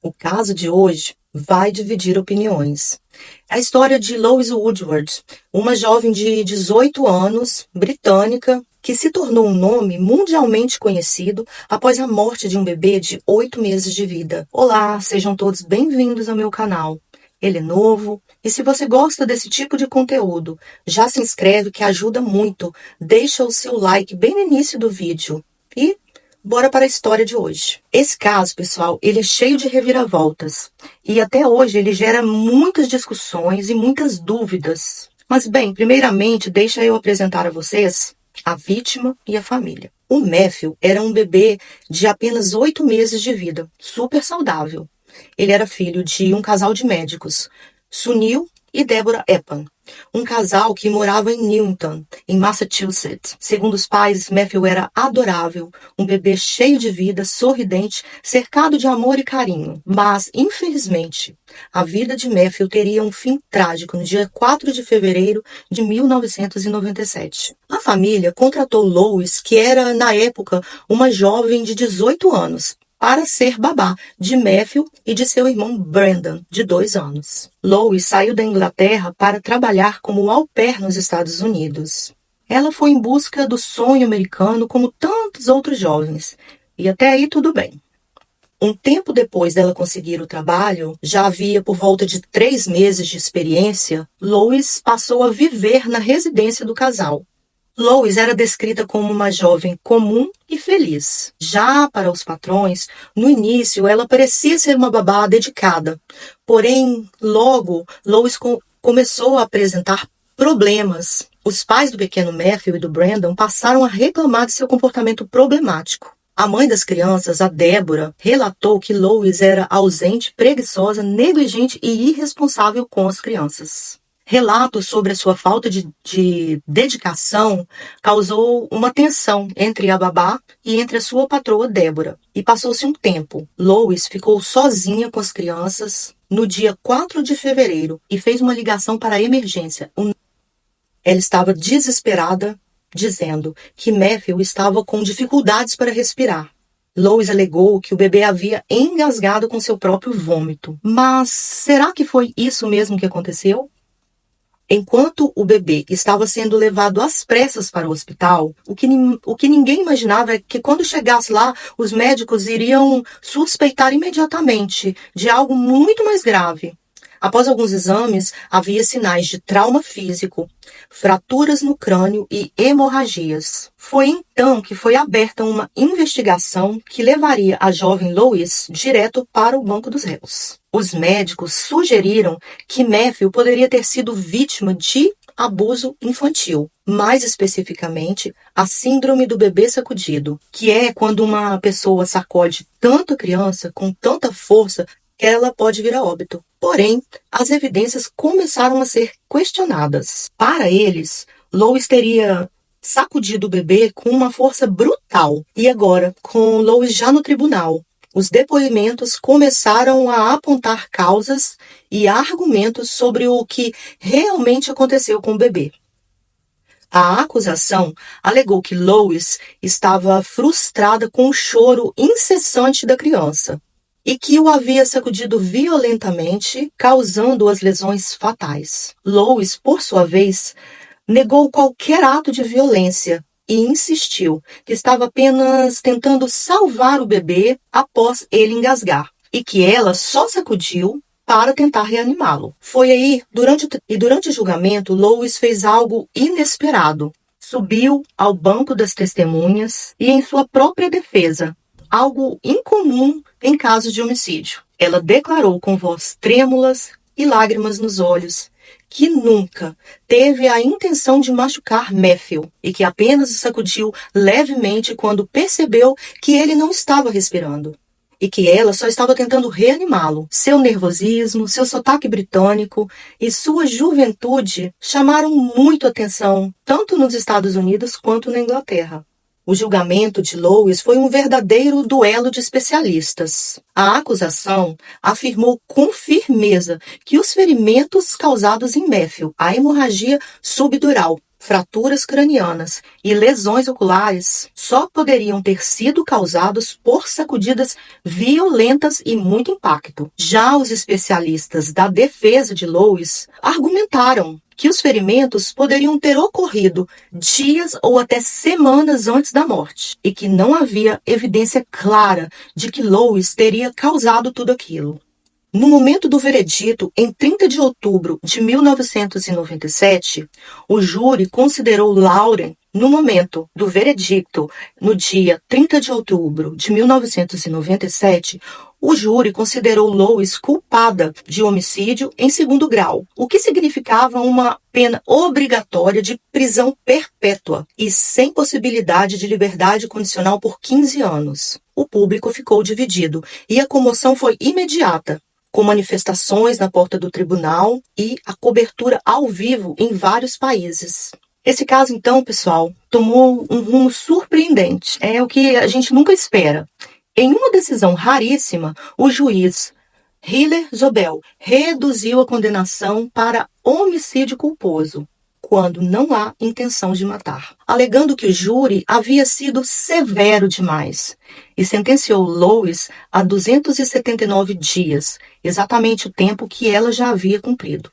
O caso de hoje vai dividir opiniões. É a história de Lois Woodward, uma jovem de 18 anos, britânica, que se tornou um nome mundialmente conhecido após a morte de um bebê de 8 meses de vida. Olá, sejam todos bem-vindos ao meu canal. Ele é novo e se você gosta desse tipo de conteúdo, já se inscreve que ajuda muito. Deixa o seu like bem no início do vídeo. E bora para a história de hoje. Esse caso, pessoal, ele é cheio de reviravoltas. E até hoje ele gera muitas discussões e muitas dúvidas. Mas bem, primeiramente, deixa eu apresentar a vocês a vítima e a família. O Matthew era um bebê de apenas 8 meses de vida, super saudável. Ele era filho de um casal de médicos, Sunil e Deborah Epan, um casal que morava em Newton, em Massachusetts. Segundo os pais, Matthew era adorável, um bebê cheio de vida, sorridente, cercado de amor e carinho. Mas, infelizmente, a vida de Matthew teria um fim trágico no dia 4 de fevereiro de 1997. A família contratou Lois, que era, na época, uma jovem de 18 anos, para ser babá de Matthew e de seu irmão Brandon, de 2 anos. Lois saiu da Inglaterra para trabalhar como au pair nos Estados Unidos. Ela foi em busca do sonho americano como tantos outros jovens, e até aí tudo bem. Um tempo depois dela conseguir o trabalho, já havia por volta de 3 meses de experiência, Lois passou a viver na residência do casal. Lois era descrita como uma jovem comum e feliz. Já para os patrões, no início ela parecia ser uma babá dedicada. Porém, logo, Lois começou a apresentar problemas. Os pais do pequeno Matthew e do Brandon passaram a reclamar de seu comportamento problemático. A mãe das crianças, a Deborah, relatou que Lois era ausente, preguiçosa, negligente e irresponsável com as crianças. Relatos sobre a sua falta de dedicação causou uma tensão entre a babá e entre a sua patroa Deborah. E passou-se um tempo. Lois ficou sozinha com as crianças no dia 4 de fevereiro e fez uma ligação para a emergência. Ela estava desesperada, dizendo que Matthew estava com dificuldades para respirar. Lois alegou que o bebê havia engasgado com seu próprio vômito. Mas será que foi isso mesmo que aconteceu? Enquanto o bebê estava sendo levado às pressas para o hospital, o que ninguém imaginava é que quando chegasse lá, os médicos iriam suspeitar imediatamente de algo muito mais grave. Após alguns exames, havia sinais de trauma físico, fraturas no crânio e hemorragias. Foi então que foi aberta uma investigação que levaria a jovem Lois direto para o banco dos réus. Os médicos sugeriram que Matthew poderia ter sido vítima de abuso infantil, mais especificamente a síndrome do bebê sacudido, que é quando uma pessoa sacode tanto a criança com tanta força que ela pode vir a óbito. Porém, as evidências começaram a ser questionadas. Para eles, Lois teria sacudido o bebê com uma força brutal. E agora, com Lois já no tribunal, os depoimentos começaram a apontar causas e argumentos sobre o que realmente aconteceu com o bebê. A acusação alegou que Lois estava frustrada com o choro incessante da criança e que o havia sacudido violentamente, causando as lesões fatais. Lois, por sua vez, negou qualquer ato de violência e insistiu que estava apenas tentando salvar o bebê após ele engasgar e que ela só sacudiu para tentar reanimá-lo. Foi aí, durante o julgamento, Lois fez algo inesperado. Subiu ao banco das testemunhas e, em sua própria defesa, algo incomum em casos de homicídio, ela declarou com voz trêmulas e lágrimas nos olhos que nunca teve a intenção de machucar Matthew e que apenas o sacudiu levemente quando percebeu que ele não estava respirando e que ela só estava tentando reanimá-lo. Seu nervosismo, seu sotaque britânico e sua juventude chamaram muito atenção, tanto nos Estados Unidos quanto na Inglaterra. O julgamento de Lois foi um verdadeiro duelo de especialistas. A acusação afirmou com firmeza que os ferimentos causados em Matthew, a hemorragia subdural, fraturas cranianas e lesões oculares só poderiam ter sido causados por sacudidas violentas e muito impacto. Já os especialistas da defesa de Lois argumentaram que os ferimentos poderiam ter ocorrido dias ou até semanas antes da morte e que não havia evidência clara de que Lois teria causado tudo aquilo. No momento do veredito, em 30 de outubro de 1997, o júri considerou Lauren, no momento do veredicto, no dia 30 de outubro de 1997, o júri considerou Lois culpada de homicídio em segundo grau, o que significava uma pena obrigatória de prisão perpétua e sem possibilidade de liberdade condicional por 15 anos. O público ficou dividido e a comoção foi imediata, com manifestações na porta do tribunal e a cobertura ao vivo em vários países. Esse caso, então, pessoal, tomou um rumo surpreendente. É o que a gente nunca espera. Em uma decisão raríssima, o juiz Hiller Zobel reduziu a condenação para homicídio culposo, quando não há intenção de matar, alegando que o júri havia sido severo demais e sentenciou Lois a 279 dias, exatamente o tempo que ela já havia cumprido.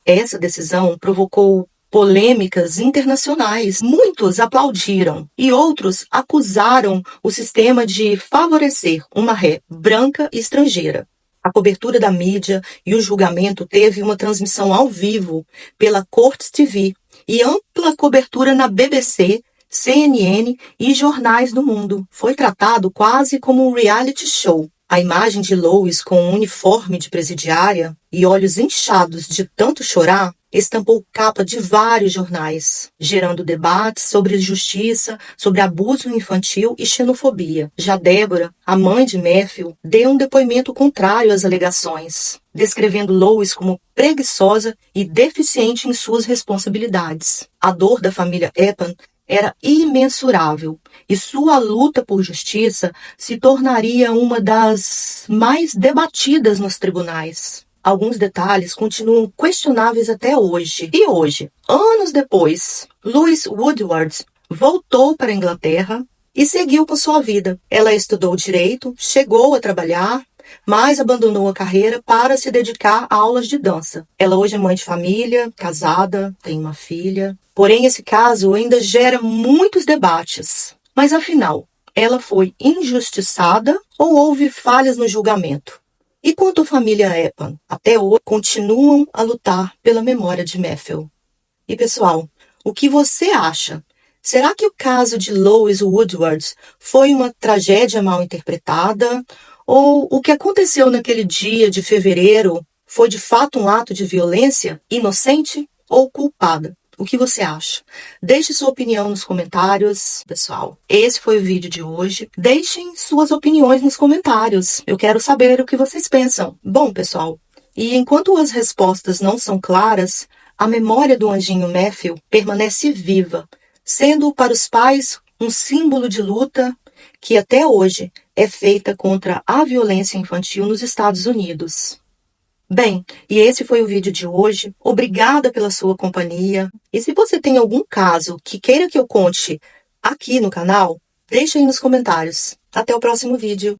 Essa decisão provocou polêmicas internacionais. Muitos aplaudiram e outros acusaram o sistema de favorecer uma ré branca e estrangeira. A cobertura da mídia e o julgamento teve uma transmissão ao vivo pela Courts TV e ampla cobertura na BBC, CNN e jornais do mundo. Foi tratado quase como um reality show. A imagem de Lois com um uniforme de presidiária e olhos inchados de tanto chorar estampou capa de vários jornais, gerando debates sobre justiça, sobre abuso infantil e xenofobia. Já Débora, a mãe de Matthew, deu um depoimento contrário às alegações, descrevendo Lois como preguiçosa e deficiente em suas responsabilidades. A dor da família Epan era imensurável e sua luta por justiça se tornaria uma das mais debatidas nos tribunais. Alguns detalhes continuam questionáveis até hoje. E hoje, anos depois, Lois Woodward voltou para a Inglaterra e seguiu com sua vida. Ela estudou direito, chegou a trabalhar, mas abandonou a carreira para se dedicar a aulas de dança. Ela hoje é mãe de família, casada, tem uma filha. Porém, esse caso ainda gera muitos debates. Mas afinal, ela foi injustiçada ou houve falhas no julgamento? E quanto à família Epan, até hoje continuam a lutar pela memória de Matthew. E pessoal, o que você acha? Será que o caso de Lois Woodward foi uma tragédia mal interpretada? Ou o que aconteceu naquele dia de fevereiro foi de fato um ato de violência inocente ou culpada? O que você acha? Deixe sua opinião nos comentários, pessoal. Esse foi o vídeo de hoje. Deixem suas opiniões nos comentários. Eu quero saber o que vocês pensam. Bom, pessoal, e enquanto as respostas não são claras, a memória do anjinho Matthew permanece viva, sendo para os pais um símbolo de luta que até hoje é feita contra a violência infantil nos Estados Unidos. Bem, e esse foi o vídeo de hoje. Obrigada pela sua companhia. E se você tem algum caso que queira que eu conte aqui no canal, deixe aí nos comentários. Até o próximo vídeo.